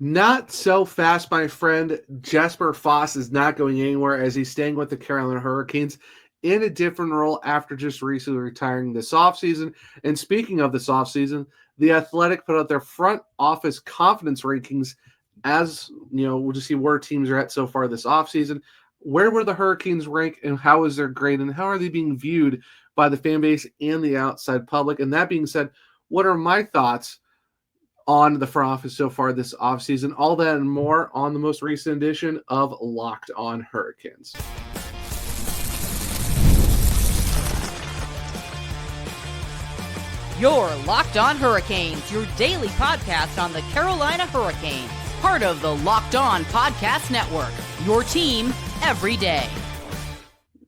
Not so fast, my friend. Jesper Fast is not going anywhere as he's staying with the Carolina Hurricanes in a different role after just recently retiring this offseason. And speaking of this offseason, the Athletic put out their front office confidence rankings as, we'll just see where teams are at so far this offseason. Where were the Hurricanes rank and how is their grade and how are they being viewed by the fan base and the outside public? And that being said, what are my thoughts on the front office so far this offseason? All that and more on the most recent edition of Locked On Hurricanes. Your Locked On Hurricanes, your daily podcast on the Carolina Hurricanes. Part of the Locked On Podcast Network, your team every day.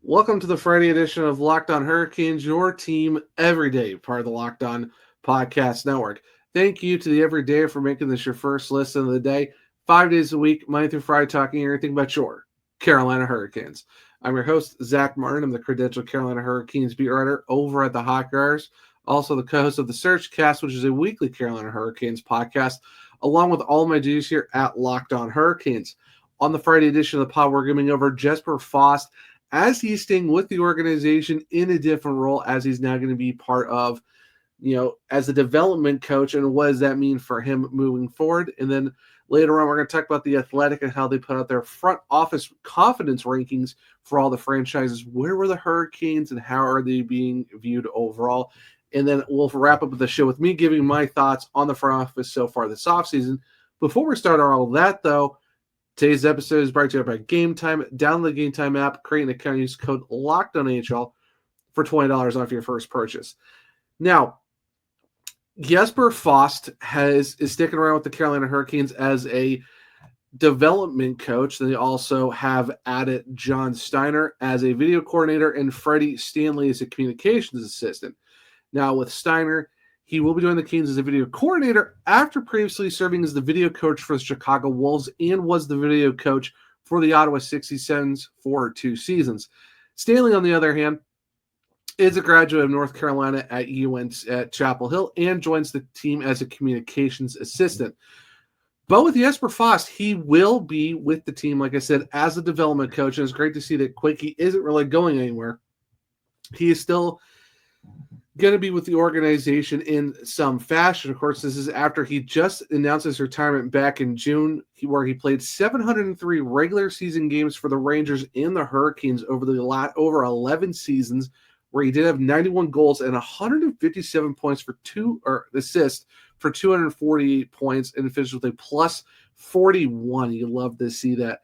Welcome to the Friday edition of Locked On Hurricanes, your team every day, part of the Locked On Podcast Network. Thank you to the Everyday for making this your first listen of the day. 5 days a week, Monday through Friday, talking everything about your Carolina Hurricanes. I'm your host, Zach Martin. I'm the credentialed Carolina Hurricanes beat writer over at the Hockey Writers. Also the co-host of the Search Cast, which is a weekly Carolina Hurricanes podcast, along with all my duties here at Locked On Hurricanes. On the Friday edition of the pod, we're giving over Jesper Fast as he's staying with the organization in a different role, as he's now going to be part of, as a development coach, and what does that mean for him moving forward? And then later on, we're going to talk about the Athletic and how they put out their front office confidence rankings for all the franchises. Where were the Hurricanes and how are they being viewed overall? And then we'll wrap up the show with me giving my thoughts on the front office so far this offseason. Before we start all that, though, today's episode is brought to you by Game Time. Download the Game Time app, create an account, use code LOCKEDONNHL for $20 off your first purchase. Now, Jesper Fast is sticking around with the Carolina Hurricanes as a development coach. They also have added John Steiner as a video coordinator and Freddie Stanley as a communications assistant. Now, with Steiner, he will be doing the Canes as a video coordinator after previously serving as the video coach for the Chicago Wolves and was the video coach for the Ottawa 67s for 2 seasons. Stanley, on the other hand, is a graduate of North Carolina at UNC at Chapel Hill and joins the team as a communications assistant. But with Jesper Fast, he will be with the team, like I said, as a development coach. And it's great to see that Quickie isn't really going anywhere. He is still going to be with the organization in some fashion. Of course, this is after he just announced his retirement back in June, where he played 703 regular season games for the Rangers and the Hurricanes over 11 seasons, where he did have 91 goals and 157 points for assists for 248 points, and finished with a plus 41. You love to see that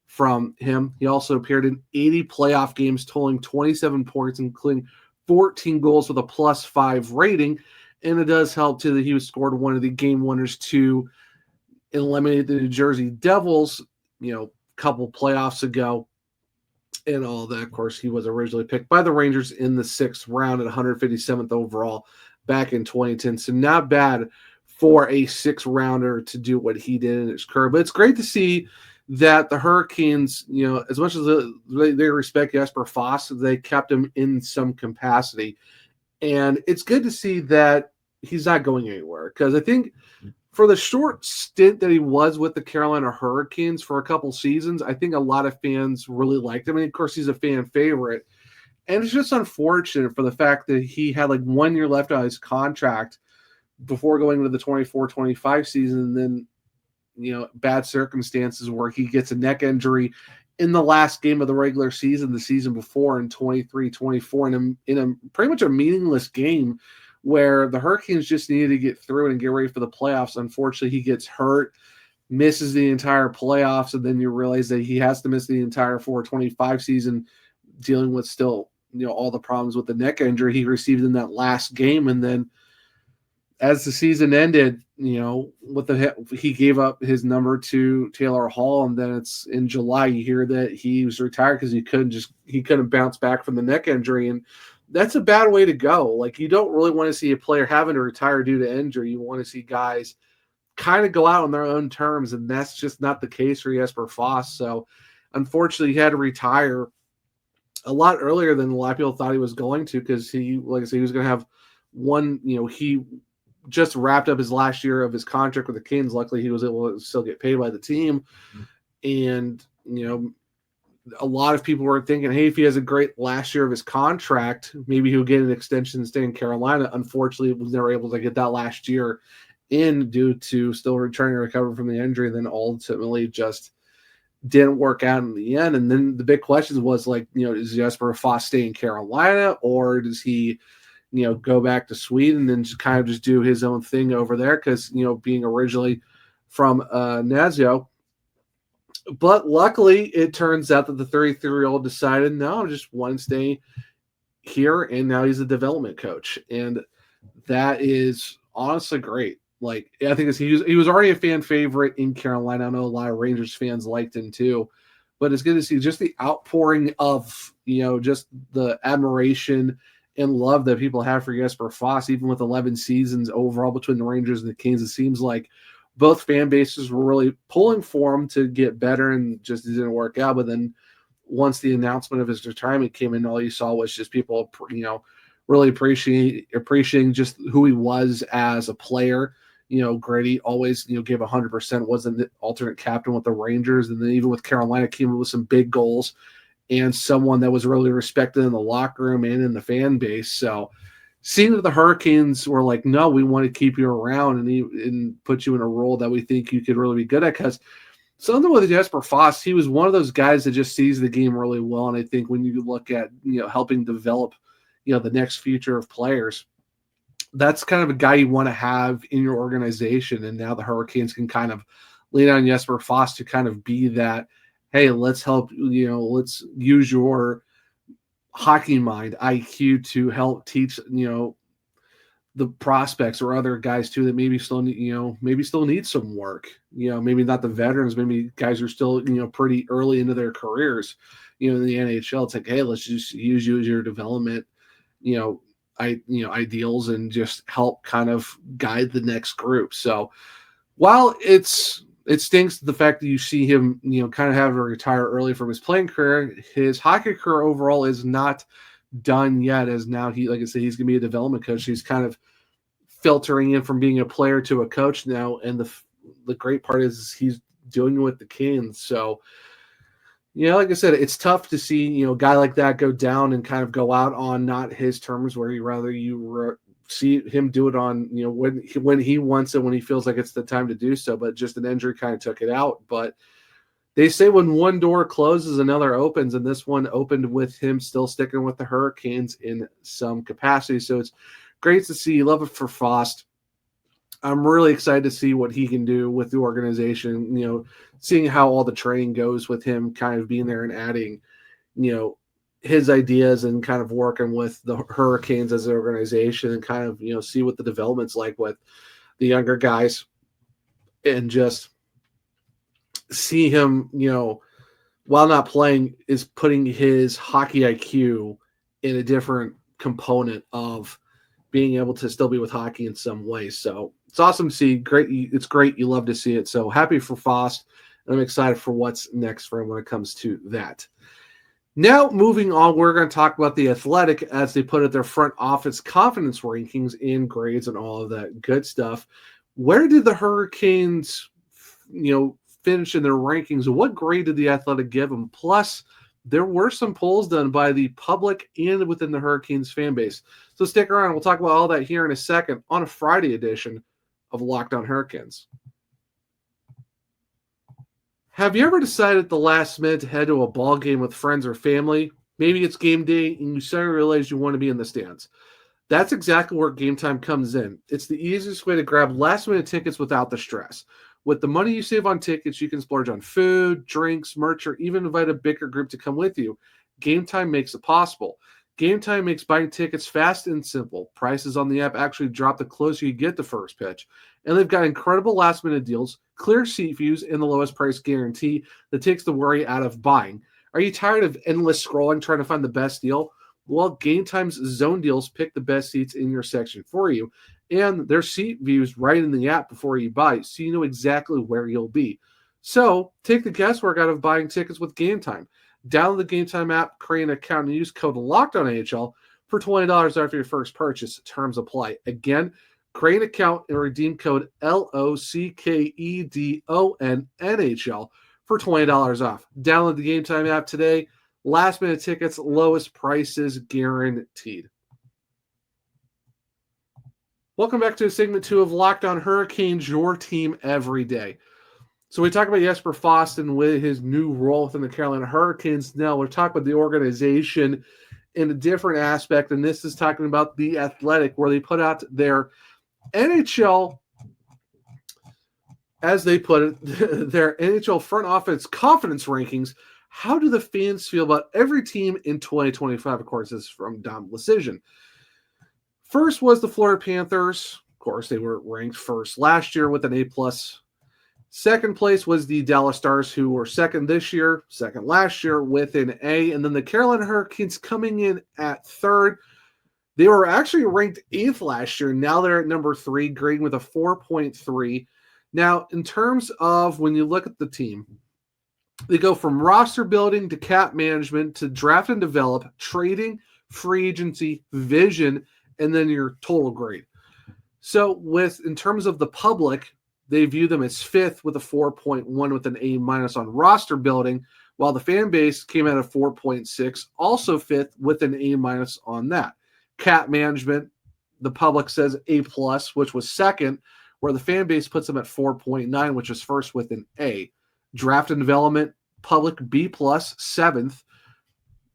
from him. He also appeared in 80 playoff games, totaling 27 points, including 14 goals with a plus 5 rating. And it does help, too, that he was scored one of the game winners to eliminate the New Jersey Devils, a couple playoffs ago. And all that, of course, he was originally picked by the Rangers in the 6th round at 157th overall back in 2010. So not bad for a 6th-rounder to do what he did in his career. But it's great to see that the Hurricanes, as much as they respect Jesper Fast, they kept him in some capacity. And it's good to see that he's not going anywhere, because I think for the short stint that he was with the Carolina Hurricanes for a couple seasons, I think a lot of fans really liked him. I mean, of course, he's a fan favorite. And it's just unfortunate for the fact that he had 1 year left on his contract before going into the 24-25 season, and then bad circumstances where he gets a neck injury in the last game of the regular season, the season before in 23-24, in a pretty much a meaningless game where the Hurricanes just needed to get through it and get ready for the playoffs. Unfortunately, he gets hurt, misses the entire playoffs, and then you realize that he has to miss the entire 4-25 season, dealing with still, all the problems with the neck injury he received in that last game. And then as the season ended, he gave up his number to Taylor Hall, and then it's in July you hear that he was retired because he couldn't bounce back from the neck injury, and that's a bad way to go. You don't really want to see a player having to retire due to injury. You want to see guys kind of go out on their own terms, and that's just not the case for Jesper Fast. So, unfortunately, he had to retire a lot earlier than a lot of people thought he was going to, because he was going to have one. He just wrapped up his last year of his contract with the Canes. Luckily, he was able to still get paid by the team. And, a lot of people were thinking, hey, if he has a great last year of his contract, maybe he'll get an extension and stay in Carolina. Unfortunately, was never able to get that last year in due to still trying to recover from the injury, and then ultimately just didn't work out in the end. And then the big question was does Jesper Fast stay in Carolina, or does he, go back to Sweden and just kind of just do his own thing over there? Because, being originally from Nazio. But luckily, it turns out that the 33-year-old decided, no, I just want to stay here, and now he's a development coach. And that is honestly great. I think he was already a fan favorite in Carolina. I know a lot of Rangers fans liked him too. But it's good to see just the outpouring of, just the admiration and love that people have for Jesper Fast, even with 11 seasons overall between the Rangers and the Canes. It seems like both fan bases were really pulling for him to get better, and just didn't work out. But then once the announcement of his retirement came in, all you saw was just people, really appreciating just who he was as a player. Gritty, always, gave 100%, wasn't the alternate captain with the Rangers. And then even with Carolina, came with some big goals and someone that was really respected in the locker room and in the fan base. So seeing that the Hurricanes were like, no, we want to keep you around and put you in a role that we think you could really be good at. Because something with Jesper Fast, he was one of those guys that just sees the game really well. And I think when you look at, helping develop, the next future of players, that's kind of a guy you want to have in your organization. And now the Hurricanes can kind of lean on Jesper Fast to kind of be that, hey, let's help, let's use your hockey mind, IQ, to help teach, the prospects or other guys too that maybe still need some work. Maybe not the veterans, maybe guys who are still, pretty early into their careers, in the NHL. It's like, hey, let's just use you as your development, ideals, and just help kind of guide the next group. So while it stinks the fact that you see him, kind of have to retire early from his playing career, his hockey career overall is not done yet, as now like I said, he's going to be a development coach. He's kind of filtering in from being a player to a coach now. And the great part is he's doing it with the Canes. So, like I said, it's tough to see, a guy like that go down and kind of go out on not his terms, where you see him do it on, when he wants it, when he feels like it's the time to do so. But just an injury kind of took it out. But they say when one door closes, another opens, and this one opened with him still sticking with the Hurricanes in some capacity. So it's great to see. Love it for Fast. I'm really excited to see what he can do with the organization, seeing how all the training goes with him kind of being there and adding, his ideas and kind of working with the Hurricanes as an organization, and kind of, see what the development's like with the younger guys, and just see him, while not playing, is putting his hockey IQ in a different component of being able to still be with hockey in some way. So it's awesome to see. Great. It's great. You love to see it. So happy for Fast. And I'm excited for what's next for him when it comes to that. Now, moving on, we're going to talk about the Athletic as they put out their front office confidence rankings and grades and all of that good stuff. Where did the Hurricanes, finish in their rankings? What grade did the Athletic give them? Plus, there were some polls done by the public and within the Hurricanes fan base. So stick around. We'll talk about all that here in a second on a Friday edition of Locked On Hurricanes. Have you ever decided at the last minute to head to a ball game with friends or family? Maybe it's game day and you suddenly realize you want to be in the stands. That's exactly where Game Time comes in. It's the easiest way to grab last-minute tickets without the stress. With the money you save on tickets, you can splurge on food, drinks, merch, or even invite a bigger group to come with you. Game Time makes it possible. Game Time makes buying tickets fast and simple. Prices on the app actually drop the closer you get to first pitch. And they've got incredible last-minute deals, clear seat views, and the lowest price guarantee that takes the worry out of buying. Are you tired of endless scrolling trying to find the best deal? Well, Game Time's zone deals pick the best seats in your section for you. And their seat views right in the app before you buy, so you know exactly where you'll be. So take the guesswork out of buying tickets with Game Time. Download the Game Time app, create an account, and use code LOCKEDONAHL for $20 off your first purchase. Terms apply. Again, Create an account and redeem code LOCKEDON NHL for $20 off. Download the Game Time app today. Last minute tickets, lowest prices guaranteed. Welcome back to segment 2 of Locked On Hurricanes, your team every day. So we talk about Jesper Fast and with his new role within the Carolina Hurricanes. Now we're talking about the organization in a different aspect, and this is talking about The Athletic, where they put out their NHL, as they put it, their NHL front office confidence rankings. How do the fans feel about every team in 2025? Of course, this is from Dom Decision. First was the Florida Panthers. Of course, they were ranked first last year with an A+. Second place was the Dallas Stars, who were second this year, second last year with an A. And then the Carolina Hurricanes coming in at third. They were actually ranked 8th last year. Now they're at number 3, grading with a 4.3. Now, in terms of when you look at the team, they go from roster building to cap management to draft and develop, trading, free agency, vision, and then your total grade. So in terms of the public, they view them as 5th with a 4.1 with an A- on roster building, while the fan base came out at 4.6, also 5th with an A- on that. Cap management, the public says A+, which was second, where the fan base puts them at 4.9, which is first with an A. Draft and development, public B+, 7th.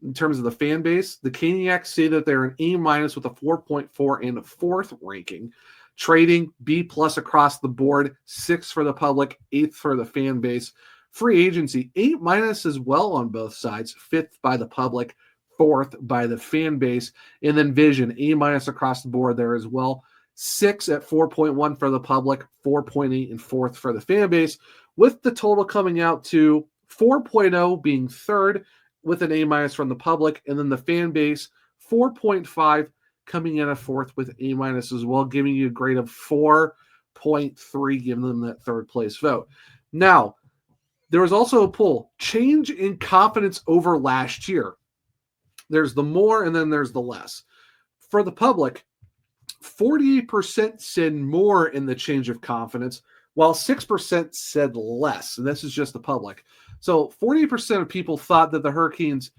In terms of the fan base, the Caniacs say that they're an A- with a 4.4 and a 4th ranking. Trading B+ across the board, 6th for the public, 8th for the fan base. Free agency, A- as well on both sides, 5th by the public, 4th by the fan base. And then vision, A- across the board there as well. 6 at 4.1 for the public, 4.8 and 4th for the fan base, with the total coming out to 4.0 being 3rd with an A- from the public, and then the fan base 4.5 coming in at 4th with A- as well, giving you a grade of 4.3, giving them that 3rd place vote. Now, there was also a poll, change in confidence over last year. There's the more and then there's the less. For the public, 48% said more in the change of confidence, while 6% said less. And this is just the public. So 48% of people thought that the Hurricanes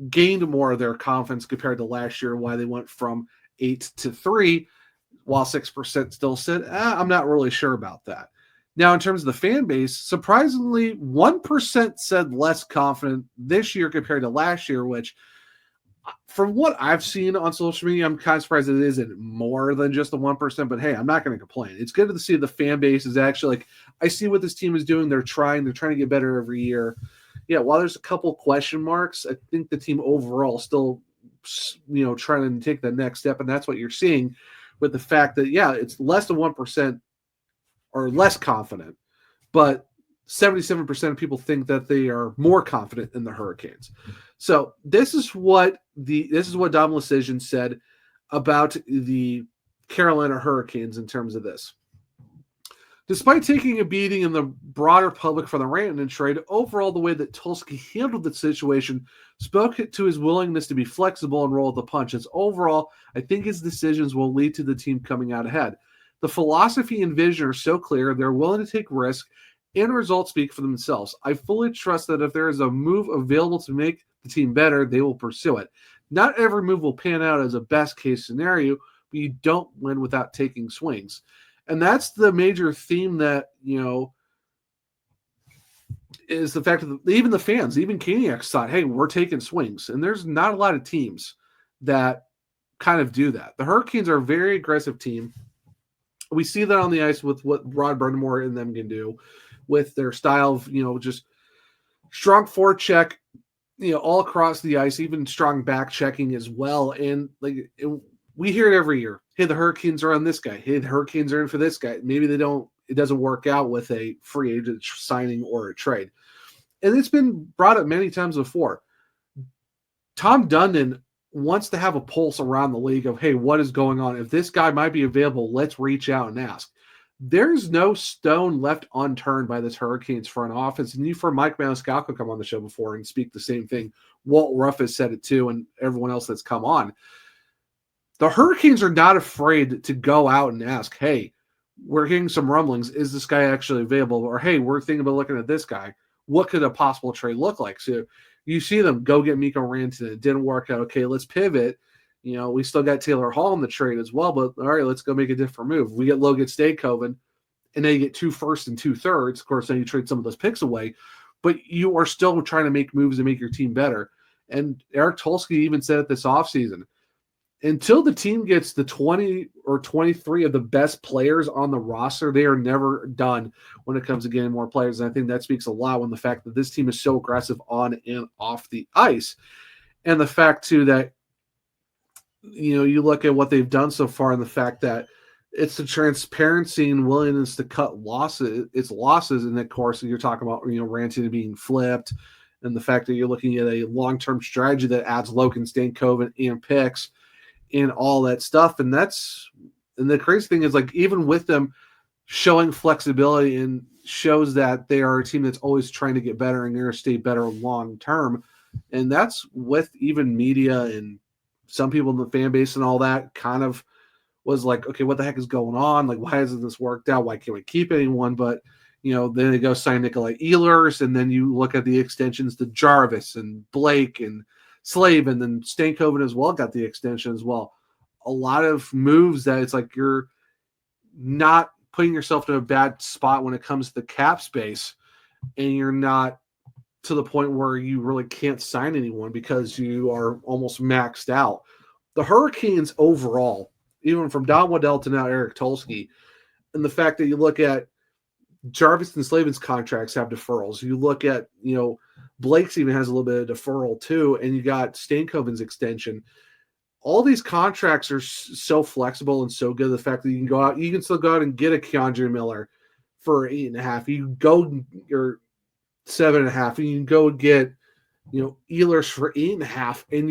gained more of their confidence compared to last year, why they went from 8 to 3, while 6% still said, I'm not really sure about that. Now, in terms of the fan base, surprisingly, 1% said less confident this year compared to last year, which from what I've seen on social media, I'm kind of surprised it isn't more than just the 1%, but hey, I'm not going to complain. It's good to see the fan base is actually like, I see what this team is doing. They're trying to get better every year. Yeah, while there's a couple question marks, I think the team overall still, trying to take the next step, and that's what you're seeing with the fact that, yeah, it's less than 1% or less confident, but 77% of people think that they are more confident in the Hurricanes. So this is what Dom Decision said about the Carolina Hurricanes in terms of this. Despite taking a beating in the broader public for the Rantanen trade, overall the way that Tulski handled the situation spoke to his willingness to be flexible and roll with the punches. Overall, I think his decisions will lead to the team coming out ahead. The philosophy and vision are so clear, they're willing to take risk, and results speak for themselves. I fully trust that if there is a move available to make the team better, they will pursue it. Not every move will pan out as a best-case scenario, but you don't win without taking swings. And that's the major theme that, is the fact that even the fans, even Caniacs thought, hey, we're taking swings. And there's not a lot of teams that kind of do that. The Hurricanes are a very aggressive team. We see that on the ice with what Rod Brind'Amour and them can do with their style of, just strong forecheck, all across the ice, even strong back checking as well. And we hear it every year. Hey, the Hurricanes are on this guy. Hey, the Hurricanes are in for this guy. Maybe it doesn't work out with a free agent signing or a trade. And it's been brought up many times before. Tom Dundon wants to have a pulse around the league of, hey, what is going on? If this guy might be available, let's reach out and ask. There's no stone left unturned by this Hurricanes front office. And you've heard Mike Maniscalco come on the show before and speak the same thing. Walt Ruff has said it too, and everyone else that's come on. The Hurricanes are not afraid to go out and ask, hey, we're hearing some rumblings. Is this guy actually available? Or, hey, we're thinking about looking at this guy. What could a possible trade look like? So you see them go get Mikko Rantanen. It didn't work out. Okay, let's pivot. We still got Taylor Hall in the trade as well, but all right, let's go make a different move. We get Logan Stankoven, and then you get 2 firsts and 2 thirds. Of course, then you trade some of those picks away, but you are still trying to make moves to make your team better. And Eric Tulsky even said it this offseason, until the team gets the 20 or 23 of the best players on the roster, they are never done when it comes to getting more players. And I think that speaks a lot when the fact that this team is so aggressive on and off the ice. And the fact, too, that, you look at what they've done so far and the fact that it's the transparency and willingness to cut losses. And of course, you're talking about, Rantanen being flipped and the fact that you're looking at a long-term strategy that adds Logan Stankoven and picks and all that stuff. And the crazy thing is, like, even with them showing flexibility and shows that they are a team that's always trying to get better and going to stay better long term. And that's with even media and some people in the fan base and all that kind of was like, okay, what the heck is going on? Like, why hasn't this worked out? Why can't we keep anyone? But, then they go sign Nikolai Ehlers, and then you look at the extensions to Jarvis and Blake and Slave, and then Stankoven as well got the extension as well. A lot of moves that it's like you're not putting yourself in a bad spot when it comes to the cap space, and you're not to the point where you really can't sign anyone because you are almost maxed out. The Hurricanes overall, even from Don Waddell to now Eric Tulsky, and the fact that you look at Jarvis and Slavin's contracts have deferrals. You look at, Blake's even has a little bit of deferral too, and you got Stankoven's extension. All these contracts are so flexible and so good. The fact that you can still go out and get a Keandre Miller for 8.5. You can go your 7.5, and you can go get, Ehlers for 8.5, and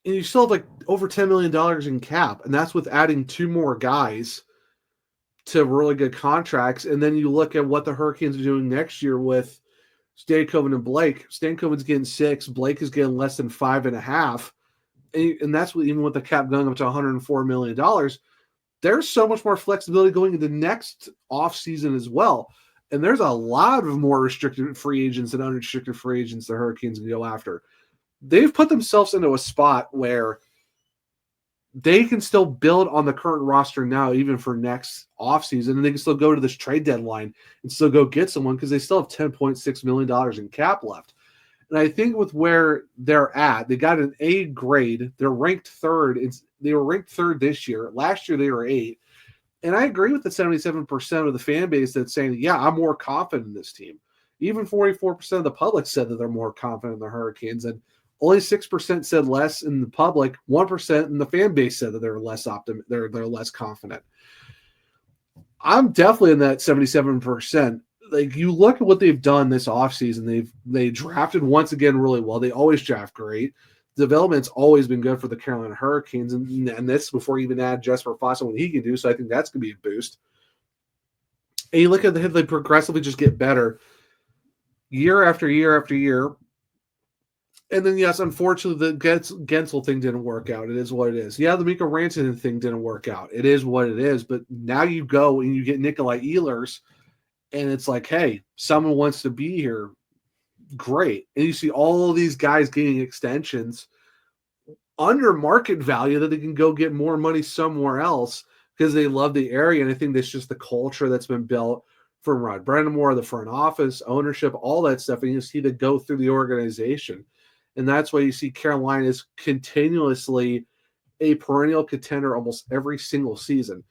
you still have like over $10 million in cap, and that's with adding 2 more guys to really good contracts. And then you look at what the Hurricanes are doing next year with Stankoven and Blake. Stankoven's getting 6, Blake is getting less than 5.5, and that's even with the cap going up to $104 million. There's so much more flexibility going into next offseason as well. And there's a lot of more restricted free agents and unrestricted free agents the Hurricanes can go after. They've put themselves into a spot where they can still build on the current roster now, even for next offseason, and they can still go to this trade deadline and still go get someone because they still have $10.6 million in cap left. And I think with where they're at, they got an A grade. They're ranked 3rd. They were ranked 3rd this year. Last year, they were 8. And I agree with the 77% of the fan base that's saying, yeah, I'm more confident in this team. Even 44% of the public said that they're more confident in the Hurricanes, and only 6% said less in the public. 1% in the fan base said that they're less they're less confident. I'm definitely in that 77%. Like, you look at what they've done this offseason. They drafted once again really well. They always draft great. Development's always been good for the Carolina Hurricanes, and this before you even add Jesper Fast and what he can do. So I think that's going to be a boost. And you look at they progressively just get better year after year after year. And then, yes, unfortunately, the Gensel thing didn't work out. It is what it is. Yeah, the Mikko Rantanen thing didn't work out. It is what it is. But now you go and you get Nikolai Ehlers, and it's like, hey, someone wants to be here. Great. And you see all of these guys getting extensions under market value that they can go get more money somewhere else because they love the area. And I think that's just the culture that's been built from Rod Brind'Amour, the front office, ownership, all that stuff. And you see that go through the organization. And that's why you see Carolina is continuously a perennial contender almost every single season.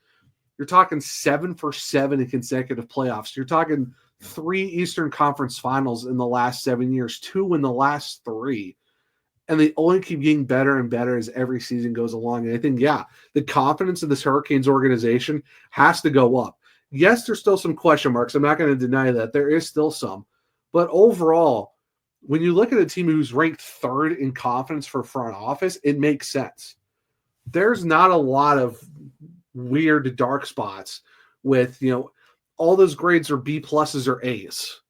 You're talking 7 for 7 in consecutive playoffs. You're talking 3 Eastern Conference Finals in the last 7 years, 2 in the last 3. And they only keep getting better and better as every season goes along. And I think, yeah, the confidence in this Hurricanes organization has to go up. Yes, there's still some question marks. I'm not going to deny that. There is still some. But overall, when you look at a team who's ranked 3rd in confidence for front office, it makes sense. There's not a lot of weird dark spots with, all those grades are B pluses or A's.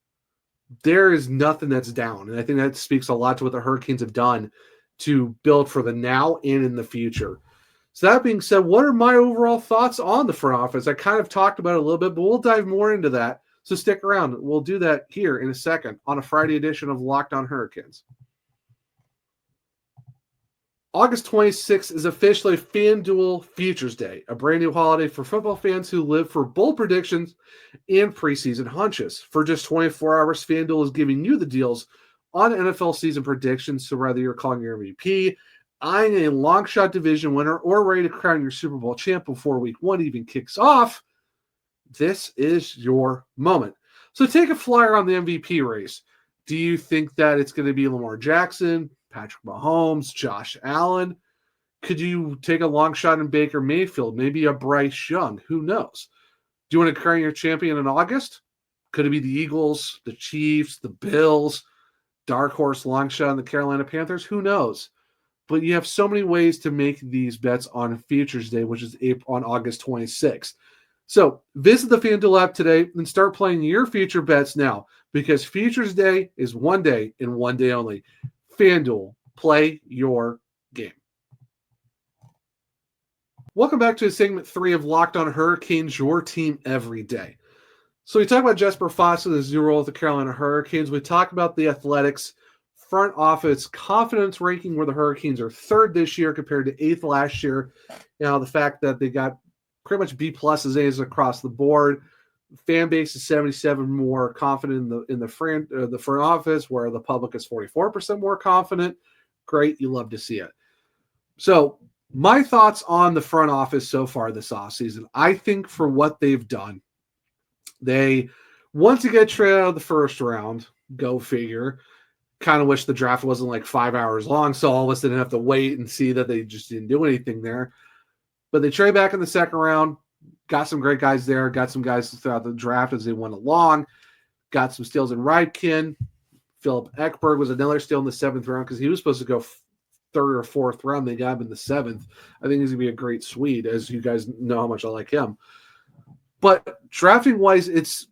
There is nothing that's down. And I think that speaks a lot to what the Hurricanes have done to build for the now and in the future. So that being said, what are my overall thoughts on the front office? I kind of talked about it a little bit, but we'll dive more into that. So stick around. We'll do that here in a second on a Friday edition of Locked On Hurricanes. August 26th is officially FanDuel Futures Day, a brand new holiday for football fans who live for bold predictions and preseason hunches. For just 24 hours, FanDuel is giving you the deals on NFL season predictions. So whether you're calling your MVP, eyeing a long shot division winner, or ready to crown your Super Bowl champ before week 1 even kicks off, this is your moment. So take a flyer on the MVP race. Do you think that it's going to be Lamar Jackson, Patrick Mahomes, Josh Allen? Could you take a long shot in Baker Mayfield, maybe a Bryce Young? Who knows? Do you want to crown your champion in August? Could it be the Eagles, the Chiefs, the Bills, dark horse long shot in the Carolina Panthers? Who knows? But you have so many ways to make these bets on Futures Day, which is on August 26th. So visit the FanDuel app today and start playing your future bets now, because Futures Day is one day and one day only. FanDuel, play your game. Welcome back to segment 3 of Locked On Hurricanes, your team every day. So we talk about Jesper Fast and his new role with the Carolina Hurricanes. We talk about the Athletics front office confidence ranking, where the Hurricanes are 3rd this year compared to 8th last year. You know, the fact that they got pretty much B pluses, A's across the board. Fan base is 77 more confident in the front office, where the public is 44% more confident. Great, you love to see it. So my thoughts on the front office so far this offseason, I think for what they've done, they want to get traded out of the first round. Go figure. Kind of wish the draft wasn't like 5 hours long, so all of us didn't have to wait and see that they just didn't do anything there. But they trade back in the second round, got some great guys there, got some guys throughout the draft as they went along, got some steals in Rydkin. Philip Ekberg was another steal in the 7th round because he was supposed to go 3rd or 4th round. They got him in the 7th. I think he's going to be a great Swede, as you guys know how much I like him. But drafting-wise, it's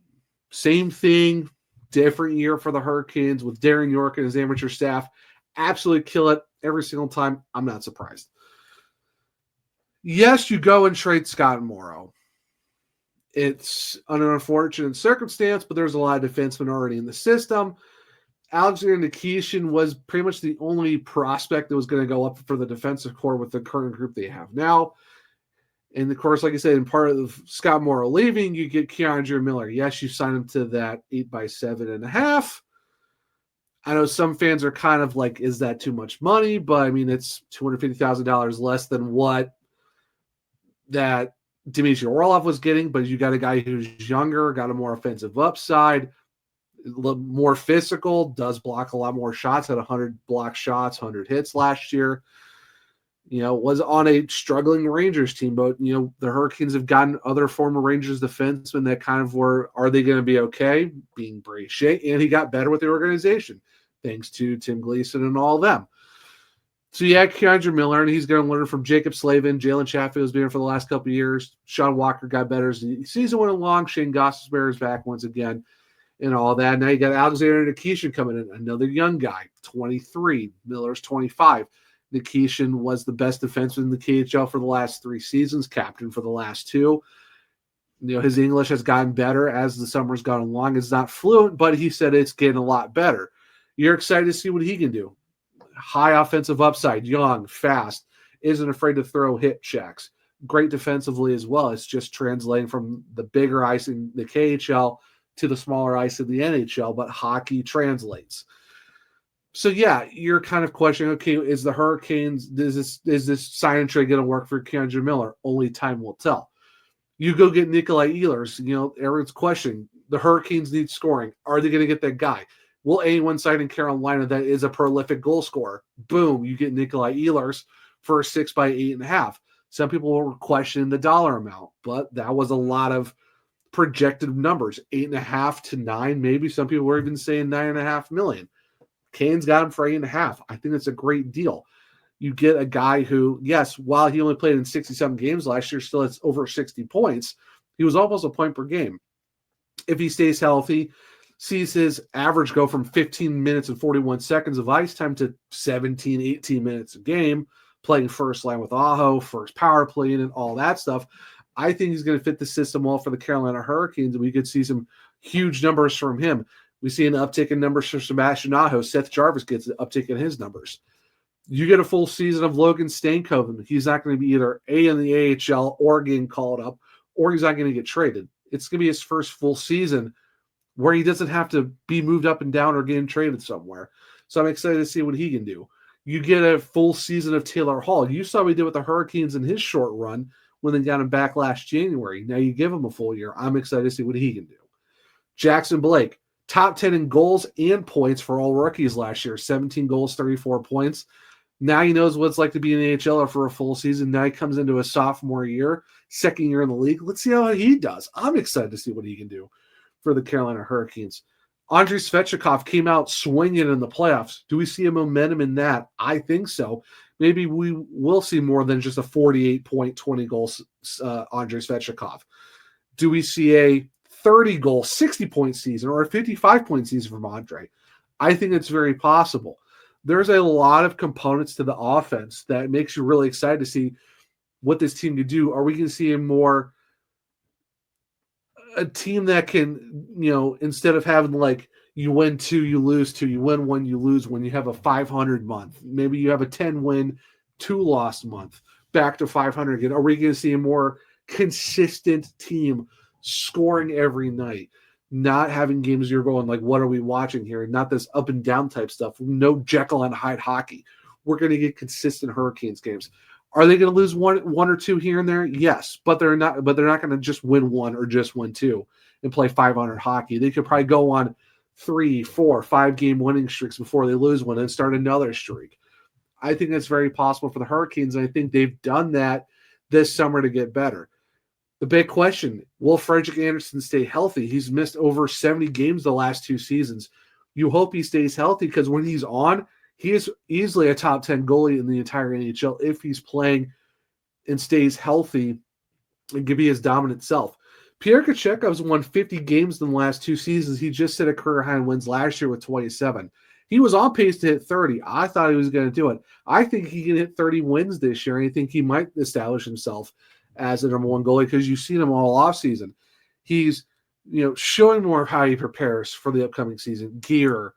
same thing, different year for the Hurricanes with Darren York and his amateur staff. Absolutely kill it every single time. I'm not surprised. Yes, you go and trade Scott Morrow. It's an unfortunate circumstance, but there's a lot of defensemen already in the system. Alexander Nikishin was pretty much the only prospect that was going to go up for the defensive core with the current group they have now. And of course, like I said, in part of Scott Morrow leaving, you get Keandre Miller. Yes, you sign him to that 8x7.5. I know some fans are kind of like, is that too much money? But I mean, it's $250,000 less than what that Dmitry Orlov was getting. But you got a guy who's younger, got a more offensive upside, a little more physical, does block a lot more shots, had 100 block shots, 100 hits last year. You know, was on a struggling Rangers team, but, you know, the Hurricanes have gotten other former Rangers defensemen that kind of were, are they going to be okay? Being Brady Shea, and he got better with the organization, thanks to Tim Gleason and all of them. So you had Keandre Miller, and he's going to learn from Jacob Slavin. Jalen Chatfield has been here for the last couple of years. Sean Walker got better as the season went along. Shane Gostisbehere is back once again and all that. Now you got Alexander Nikishin coming in, another young guy, 23. Miller's 25. Nikishin was the best defenseman in the KHL for the last 3 seasons, captain for the last 2. You know, his English has gotten better as the summer's gone along. It's not fluent, but he said it's getting a lot better. You're excited to see what he can do. High offensive upside, young, fast, isn't afraid to throw hit checks. Great defensively as well. It's just translating from the bigger ice in the KHL to the smaller ice in the NHL, but hockey translates. So yeah, you're kind of questioning, okay, is the Hurricanes, is this sign and trade going to work for Keandre Miller? Only time will tell. You go get Nikolai Ehlers, you know, everyone's questioning, the Hurricanes need scoring. Are they going to get that guy? Will anyone sign in Carolina that is a prolific goal scorer? Boom, you get Nikolai Ehlers for a 6x8.5. Some people were questioning the dollar amount, but that was a lot of projected numbers, 8.5 to 9, maybe some people were even saying $9.5 million. Canes got him for 8.5. I think it's a great deal. You get a guy who, yes, while he only played in 67 games last year, still has over 60 points. He was almost a point per game. If he stays healthy, sees his average go from 15 minutes and 41 seconds of ice time to 17, 18 minutes a game, playing first line with Aho, first power play, and all that stuff. I think he's going to fit the system well for the Carolina Hurricanes, and we could see some huge numbers from him. We see an uptick in numbers for Sebastian Aho. Seth Jarvis gets an uptick in his numbers. You get a full season of Logan Stankoven. He's not going to be either A in the AHL or getting called up, or he's not going to get traded. It's going to be his first full season where he doesn't have to be moved up and down or getting traded somewhere. So I'm excited to see what he can do. You get a full season of Taylor Hall. You saw what he did with the Hurricanes in his short run when they got him back last January. Now you give him a full year. I'm excited to see what he can do. Jackson Blake, top 10 in goals and points for all rookies last year. 17 goals, 34 points. Now he knows what it's like to be an AHLer for a full season. Now he comes into a sophomore year, second year in the league. Let's see how he does. I'm excited to see what he can do for the Carolina Hurricanes. Andrei Svechnikov came out swinging in the playoffs. Do we see a momentum in that? I think so. Maybe we will see more than just a 48-point, 20-goal Andrei Svechnikov. Do we see a 30-goal, 60-point season or a 55-point season from Andrei? I think it's very possible. There's a lot of components to the offense that makes you really excited to see what this team can do. Are we going to see a team that can, instead of having like you win 2, you lose 2, you win 1, you lose 1, you have a 500 month. Maybe you have a 10-win, 2-loss month, back to 500 again. Are we going to see a more consistent team scoring every night? Not having games you're going like, what are we watching here? Not this up and down type stuff. No Jekyll and Hyde hockey. We're going to get consistent Hurricanes games. Are they going to lose one or two here and there? Yes, but they're not. But they're not going to just win 1 or just win 2 and play 500 hockey. They could probably go on 3, 4, 5 game winning streaks before they lose one and start another streak. I think that's very possible for the Hurricanes, and I think they've done that this summer to get better. The big question, will Frederik Andersen stay healthy? He's missed over 70 games the last 2 seasons. You hope he stays healthy because when he's on, he is easily a top 10 goalie in the entire NHL if he's playing and stays healthy and can be his dominant self. Pierre Kachekov's won 50 games in the last 2 seasons. He just set a career high in wins last year with 27. He was on pace to hit 30. I thought he was going to do it. I think he can hit 30 wins this year, and I think he might establish himself as the number 1 goalie because you've seen him all offseason. He's, showing more of how he prepares for the upcoming season, gear,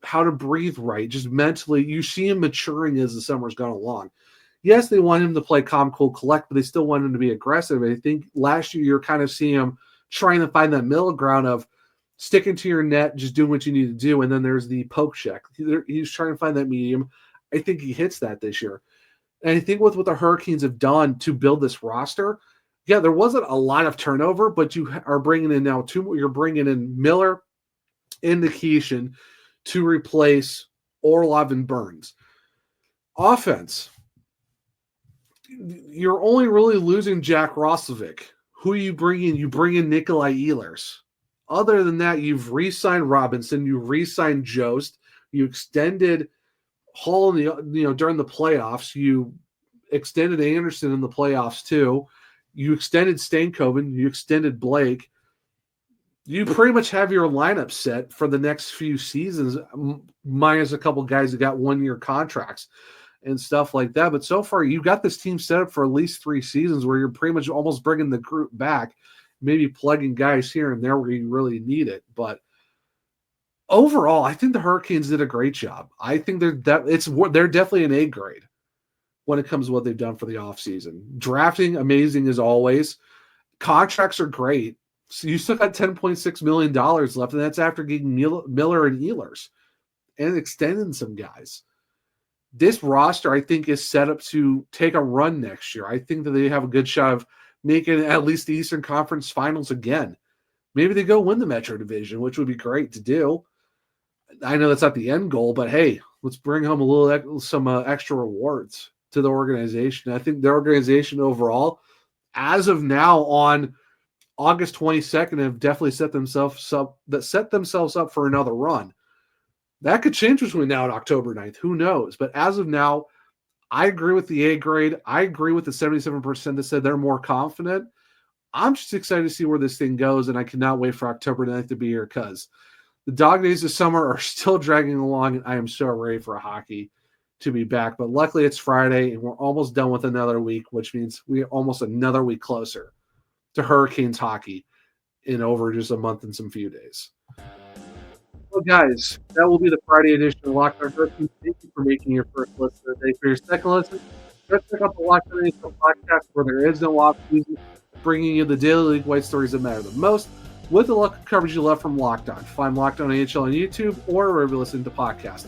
how to breathe right, just mentally. You see him maturing as the summer's gone along. Yes, they want him to play calm, cool, collect, but they still want him to be aggressive. I think last year you're kind of seeing him trying to find that middle ground of sticking to your net, just doing what you need to do, and then there's the poke check. He's trying to find that medium. I think he hits that this year. And I think with what the Hurricanes have done to build this roster, yeah, there wasn't a lot of turnover, but you are bringing in now 2 more. You're bringing in Miller and Nikishin to replace Orlov and Burns. Offense, you're only really losing Jack Roslovic. Who you bring in? You bring in Nikolai Ehlers. Other than that, you've re-signed Robinson, you re-signed Jost, you extended Hall during the playoffs. You extended Anderson in the playoffs too. You extended Stankoven. You extended Blake. You pretty much have your lineup set for the next few seasons, minus a couple guys that got 1-year contracts and stuff like that. But so far, you got this team set up for at least 3 seasons where you're pretty much almost bringing the group back, maybe plugging guys here and there where you really need it. But overall, I think the Hurricanes did a great job. I think they're definitely an A grade when it comes to what they've done for the offseason. Drafting, amazing as always. Contracts are great. So you still got $10.6 million left, and that's after getting Miller and Ehlers and extending some guys. This roster, I think, is set up to take a run next year. I think that they have a good shot of making at least the Eastern Conference Finals again. Maybe they go win the Metro Division, which would be great to do. I know that's not the end goal, but hey, let's bring home some extra rewards to the organization. I think the organization overall, as of now on August 22nd, have definitely set themselves up for another run. That could change between now and October 9th. Who knows? But as of now, I agree with the A grade. I agree with the 77% that said they're more confident. I'm just excited to see where this thing goes, and I cannot wait for October 9th to be here because the dog days of summer are still dragging along, and I am so ready for hockey to be back. But luckily, it's Friday, and we're almost done with another week, which means we're almost another week closer to Hurricanes hockey in over just a month and some few days. Well, guys, that will be the Friday edition of Locked On Hurricanes. Thank you for making your first listen of the day. For your second listen, just check out the Locked On NHL podcast where there is no offseason, bringing you the daily league white stories that matter the most with the local coverage you love from Locked On. Find Locked On NHL on YouTube or wherever you listen to podcasts.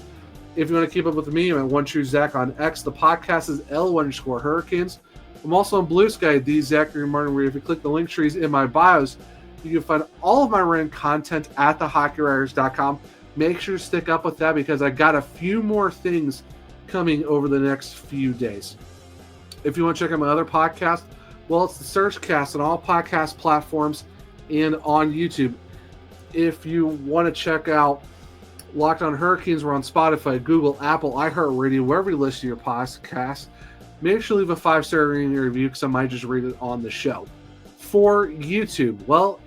If you want to keep up with me, I'm at OneTrueZach on X. The podcast is L_Hurricanes. I'm also on Blue Sky, the Zachary Martin, where if you click the link trees in my bios, you can find all of my written content at thehockeywriters.com. Make sure to stick up with that because I got a few more things coming over the next few days. If you want to check out my other podcast, well, it's the Searchcast on all podcast platforms and on YouTube. If you want to check out Locked On Hurricanes, we're on Spotify, Google, Apple, iHeartRadio, wherever you listen to your podcast. Make sure to leave a 5-star rating and review because I might just read it on the show. For YouTube, well,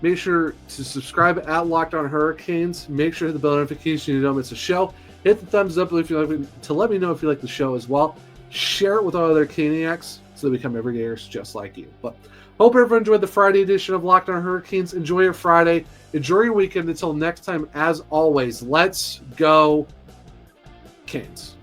make sure to subscribe at Locked On Hurricanes. Make sure to hit the bell notification so you don't miss a show. Hit the thumbs up if you like to let me know if you like the show as well. Share it with all other Caniacs so they become everydayers just like you. But hope everyone enjoyed the Friday edition of Locked On Hurricanes. Enjoy your Friday. Enjoy your weekend. Until next time, as always, let's go Canes.